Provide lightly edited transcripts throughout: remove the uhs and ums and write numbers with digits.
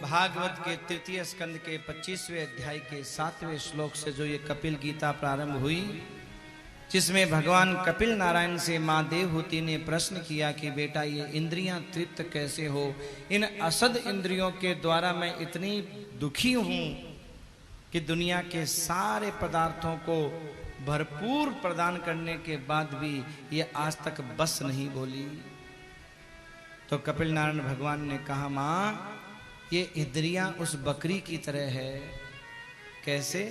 भागवत के तृतीय स्कंद के 25वें अध्याय के 7वें श्लोक से जो ये कपिल गीता प्रारंभ हुई, जिसमें भगवान कपिल नारायण से मां देवहूति ने प्रश्न किया कि बेटा ये इंद्रियां तृप्त कैसे हो। इन असद इंद्रियों के द्वारा मैं इतनी दुखी हूं कि दुनिया के सारे पदार्थों को भरपूर प्रदान करने के बाद भी ये आज तक बस नहीं बोली। तो कपिल नारायण भगवान ने कहा, मां ये इंद्रियां उस बकरी की तरह है। कैसे?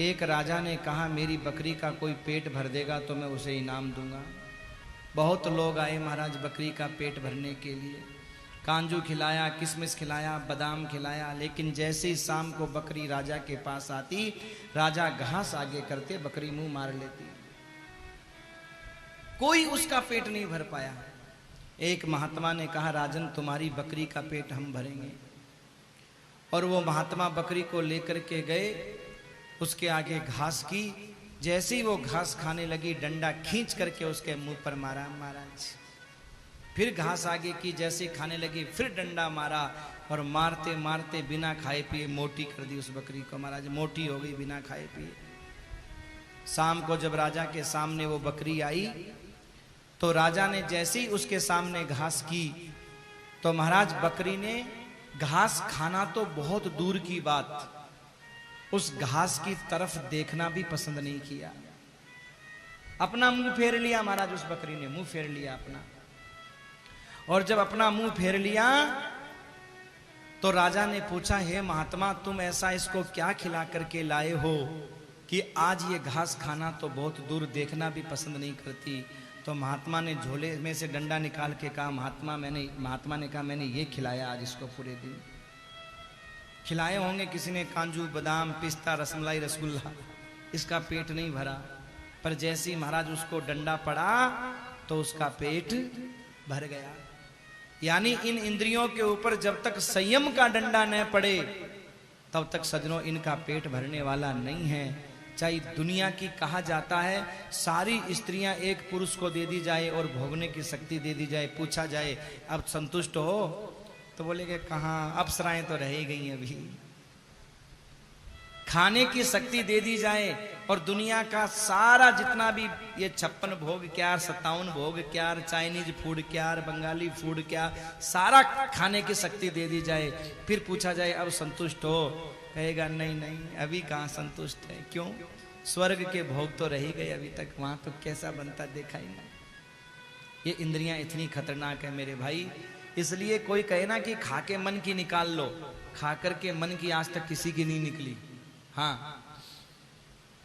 एक राजा ने कहा मेरी बकरी का कोई पेट भर देगा तो मैं उसे इनाम दूंगा। बहुत लोग आए महाराज बकरी का पेट भरने के लिए, कांजू खिलाया, किशमिश खिलाया, बादाम खिलाया, लेकिन जैसे ही शाम को बकरी राजा के पास आती, राजा घास आगे करते, बकरी मुंह मार लेती, कोई उसका पेट नहीं भर पाया। एक महात्मा ने कहा राजन तुम्हारी बकरी का पेट हम भरेंगे। और वो महात्मा बकरी को लेकर के गए, उसके आगे घास की, जैसे ही वो घास खाने लगी डंडा खींच करके उसके मुंह पर मारा महाराज। फिर घास आगे की, जैसे खाने लगी फिर डंडा मारा, और मारते मारते बिना खाए पिए मोटी कर दी उस बकरी को महाराज। मोटी हो गई बिना खाए पिए। शाम को जब राजा के सामने वो बकरी आई तो राजा ने जैसे ही उसके सामने घास की तो महाराज बकरी ने घास खाना तो बहुत दूर की बात, उस घास की तरफ देखना भी पसंद नहीं किया। अपना मुंह फेर लिया महाराज, उस बकरी ने मुंह फेर लिया अपना। और जब अपना मुंह फेर लिया तो राजा ने पूछा, हे महात्मा तुम ऐसा इसको क्या खिला करके लाए हो कि आज ये घास खाना तो बहुत दूर देखना भी पसंद नहीं करती। तो महात्मा ने झोले में से डंडा निकाल के कहा, महात्मा ने कहा मैंने ये खिलाया आज इसको, पूरे दिन खिलाए होंगे किसी ने कांजू, बादाम, पिस्ता, रसमलाई, रसगुल्ला, इसका पेट नहीं भरा। पर जैसे ही महाराज उसको डंडा पड़ा तो उसका पेट भर गया। यानी इन इंद्रियों के ऊपर जब तक संयम का डंडा न पड़े तब तक सजनों इनका पेट भरने वाला नहीं है। चाहे दुनिया की कहा जाता है सारी स्त्रियां एक पुरुष को दे दी जाए और भोगने की शक्ति दे दी जाए, पूछा जाए अब संतुष्ट हो तो बोलेगे कहां, अप्सराएं तो रह ही गई अभी। खाने की शक्ति दे दी जाए और दुनिया का सारा जितना भी ये 56 भोग क्या, 57 भोग क्या, चाइनीज फूड क्या, बंगाली फूड क्या, सारा खाने की शक्ति दे दी जाए, फिर पूछा जाए अब संतुष्ट हो, कहेगा नहीं नहीं अभी कहां संतुष्ट है। क्यों? स्वर्ग के भोग तो रह ही गए अभी तक, वहां तो कैसा बनता देखा ही नहीं। ये इंद्रियां इतनी खतरनाक है मेरे भाई। इसलिए कोई कहे ना कि खा के मन की निकाल लो, खा करके मन की आज तक किसी की नहीं निकली। हाँ,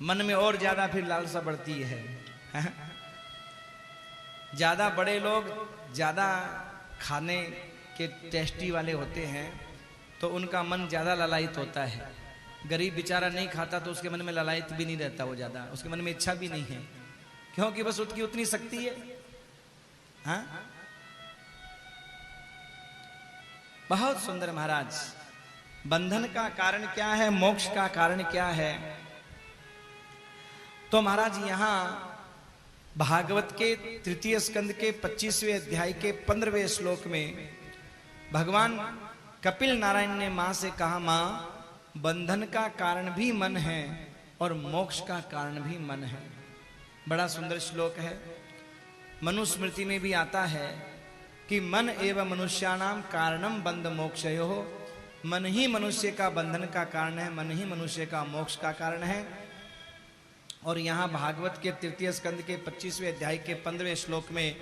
मन में और ज्यादा फिर लालसा बढ़ती है। ज्यादा बड़े लोग ज्यादा खाने के टेस्टी वाले होते हैं तो उनका मन ज्यादा ललायित होता है। गरीब बेचारा नहीं खाता तो उसके मन में ललायित भी नहीं रहता, वो ज्यादा उसके मन में इच्छा भी नहीं है, क्योंकि बस उसकी उतनी शक्ति है। हाँ, बहुत सुंदर महाराज। बंधन का कारण क्या है, मोक्ष का कारण क्या है? तो महाराज यहां भागवत के तृतीय स्कंद के 25वें अध्याय के 15वें श्लोक में भगवान कपिल नारायण ने मां से कहा, मां बंधन का कारण भी मन है और मोक्ष का कारण भी मन है। बड़ा सुंदर श्लोक है। मनुस्मृति में भी आता है कि मन एवं मनुष्याणाम कारणम बंध मोक्षयोः। मन ही मनुष्य का बंधन का कारण है, मन ही मनुष्य का मोक्ष का कारण है। और यहाँ भागवत के तृतीय स्कंद के 25वें अध्याय के 15वें श्लोक में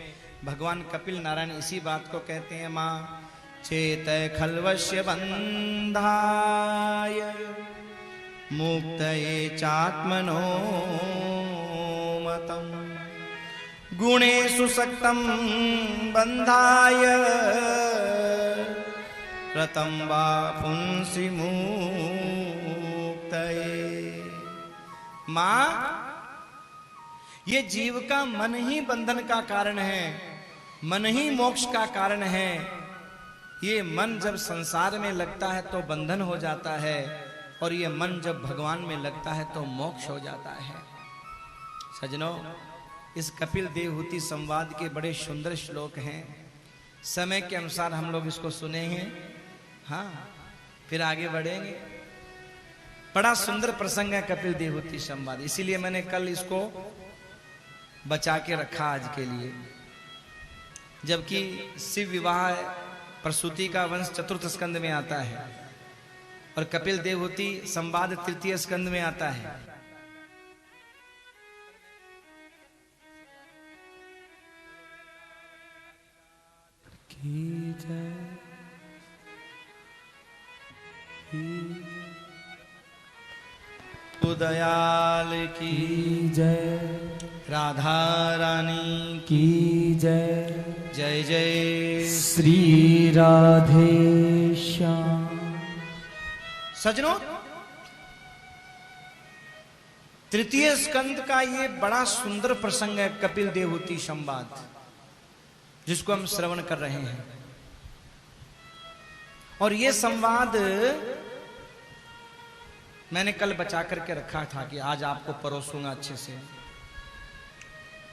भगवान कपिल नारायण इसी बात को कहते हैं, माँ चेत खल्वस्य बंधाय मुक्तये चात्मनो मतम् गुणेषु सक्तं बंधाय रतं वा पुंसि मुक्तये। मां ये जीव का मन ही बंधन का कारण है, मन ही मोक्ष का कारण है। ये मन जब संसार में लगता है तो बंधन हो जाता है, और ये मन जब भगवान में लगता है तो मोक्ष हो जाता है। सजनों, इस कपिल देवहूति संवाद के बड़े सुंदर श्लोक हैं। समय के अनुसार हम लोग इसको सुने हैं। हाँ, फिर आगे बढ़ेंगे। बड़ा सुंदर प्रसंग है कपिल देवहूति संवाद, इसीलिए मैंने कल इसको बचा के रखा आज के लिए। जबकि शिव विवाह प्रसूति का वंश चतुर्थ स्कंद में आता है और कपिल देवहूति संवाद तृतीय स्कंद में आता है। की जय, दयाल की जय, राधा रानी की जय, जय जय श्री राधे श्याम। सजनों, तृतीय स्कंद का ये बड़ा सुंदर प्रसंग है कपिल देवहूति संवाद, जिसको हम श्रवण कर रहे हैं। और ये संवाद मैंने कल बचा करके रखा था कि आज आपको परोसूंगा अच्छे से,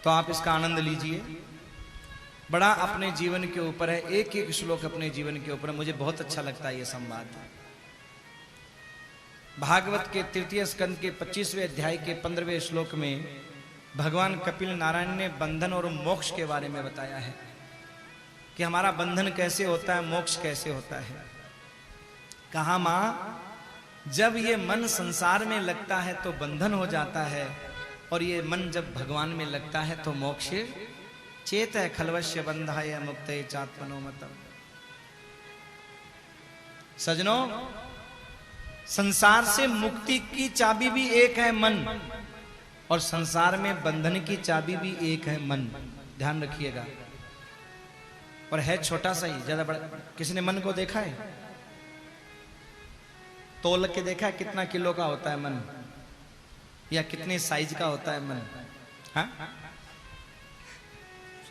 तो आप इसका आनंद लीजिए। बड़ा अपने जीवन के ऊपर है, एक एक श्लोक अपने जीवन के ऊपर है। मुझे बहुत अच्छा लगता है ये संवाद। भागवत के तृतीय स्कंद के 25वें अध्याय के 15वें श्लोक में भगवान कपिल नारायण ने बंधन और मोक्ष के बारे में बताया है कि हमारा बंधन कैसे होता है, मोक्ष कैसे होता है। कहा मां, जब ये मन संसार में लगता है तो बंधन हो जाता है, और ये मन जब भगवान में लगता है तो मोक्ष चेत है। खलवश्य बंधाय मुक्त चात्मनो मतम। सजनों, संसार से मुक्ति की चाबी भी एक है मन, और संसार में बंधन की चाबी भी एक है मन। ध्यान रखिएगा। और है छोटा सा ही, ज्यादा बड़ा। किसी ने मन को देखा है? तोल के देखा है कितना किलो का होता है मन, या कितने साइज का होता है मन? हाँ,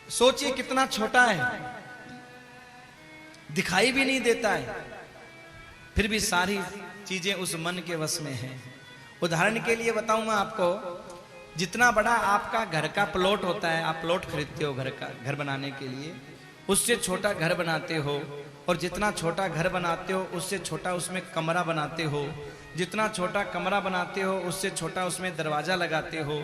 सोचिए कितना छोटा है, दिखाई भी नहीं देता है, फिर भी सारी चीजें उस मन के वश में हैं। उदाहरण के लिए बताऊंगा आपको, जितना बड़ा आपका घर का प्लॉट होता है, आप प्लॉट खरीदते हो घर बनाने के लिए, उससे छोटा घर बनाते हो, और जितना छोटा घर बनाते हो उससे छोटा उसमें कमरा बनाते हो, जितना छोटा कमरा बनाते हो उससे छोटा उसमें दरवाजा लगाते हो,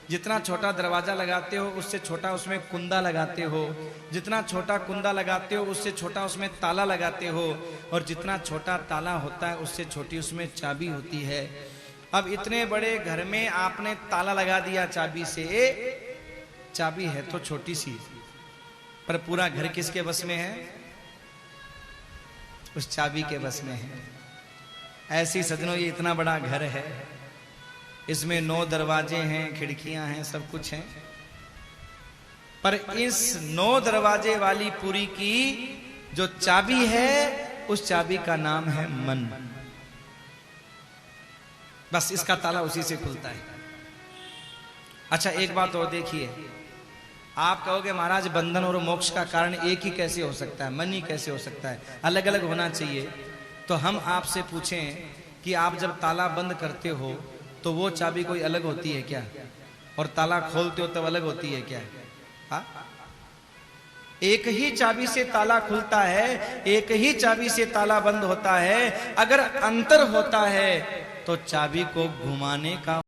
जितना छोटा दरवाजा लगाते हो उससे छोटा उसमें कुंदा लगाते हो, जितना छोटा कुंदा लगाते हो उससे छोटा उसमें ताला लगाते हो, और जितना छोटा ताला होता है उससे छोटी उसमें चाबी होती है। अब इतने बड़े घर में आपने ताला लगा दिया चाबी से, चाबी है तो छोटी सी, पर पूरा घर किसके बस में है? उस चाबी के बस में है। ऐसी सजनों, ये इतना बड़ा घर है, इसमें 9 दरवाजे हैं, खिड़कियां हैं, सब कुछ है, पर इस 9 दरवाजे वाली पूरी की जो चाबी है, उस चाबी का नाम है मन। बस इसका ताला उसी से खुलता है। अच्छा, एक बात और देखिए, आप कहोगे महाराज बंधन और मोक्ष का कारण एक ही कैसे हो सकता है, मन ही कैसे हो सकता है, अलग अलग होना चाहिए। तो हम आपसे पूछें कि आप जब ताला बंद करते हो तो वो चाबी कोई अलग होती है क्या, और ताला खोलते हो तब अलग होती है क्या? हा? एक ही चाबी से ताला खुलता है, एक ही चाबी से ताला बंद होता है। अगर अंतर होता है तो चाबी को घुमाने का